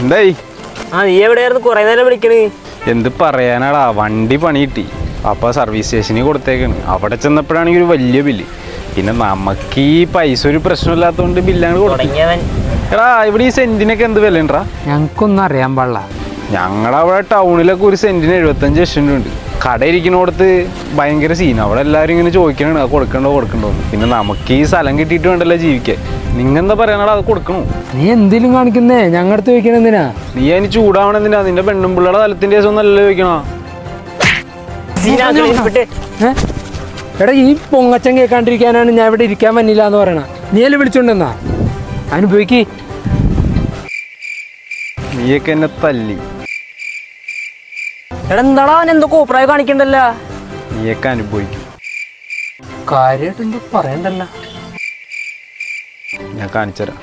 എന്തായി? നീ എവിടെയായിരുന്നു? കുറെ നേരം വിളിക്കണേ. എന്ത് പറയാനാടാ, വണ്ടി പണി കിട്ടി. അപ്പോൾ സർവീസ് സ്റ്റേഷനിൽ കൊടുത്തേക്കാണ്. അവിടെ ചെന്നപ്പോഴാണെങ്കിൽ ഒരു വലിയ ബില്ല്. പിന്നെ നമുക്ക് ഈ പൈസ ഒരു പ്രശ്നമില്ലാത്തതുകൊണ്ട് ബില്ലാണ് കൊടുത്തത്. എടാ, ഇവിടെ ഈ സെന്റിനൊക്കെ എന്ത് വില ഉണ്ടാ? ഞങ്ങൾക്കൊന്നും അറിയാൻ പാടില്ല. ഞങ്ങളവിടെ ടൗണിലൊക്കെ ഒരു സെന്റിന് 75 ലക്ഷം രൂപ ഉണ്ട്. കട ഇരിക്കുന്നിടത്ത് ഭയങ്കര സീൻ. അവിടെ എല്ലാവരും ഇങ്ങനെ ചോദിക്കണേ കൊടുക്കണ്ടോ. പിന്നെ നമുക്ക് ഈ സ്ഥലം കിട്ടിയിട്ട് വേണ്ടല്ലോ ജീവിക്കാൻ. നിങ്ങെന്താ പറയാനാടാ, അത് കൊടുക്കണോ? നീ എന്തെങ്കിലും കാണിക്കുന്നേ? ഞങ്ങളടുത്ത് ചോദിക്കണ എന്തിനാ? നീ അതിന് ചൂടാവണം എന്തിനാ? നിന്റെ പെണ്ണും പിള്ളയുടെ തലത്തിന്റെ ദിവസം ഒന്നല്ലല്ലോ ചോദിക്കണോ? എടാ, ഈ പൊങ്ങച്ചൻ കേൾക്കാണ്ടിരിക്കാനാണ് ഞാൻ ഇവിടെ ഇരിക്കാൻ പറ്റില്ല എന്ന് പറയണ. നീ അല്ലേ വിളിച്ചോണ്ടെന്നാ? അനുഭവിക്ക്. നീയൊക്കെ എന്നെ തല്ലി. എടാ, എന്താടാ അവൻ എന്തോ കോപ്രായം കാണിക്കണ്ടല്ലോ? നീയൊക്കെ അനുഭവിക്കും. കാര്യമായിട്ട് എന്തോ പറയണ്ടല്ലോ. ഞാൻ കാണിച്ചുതരാം.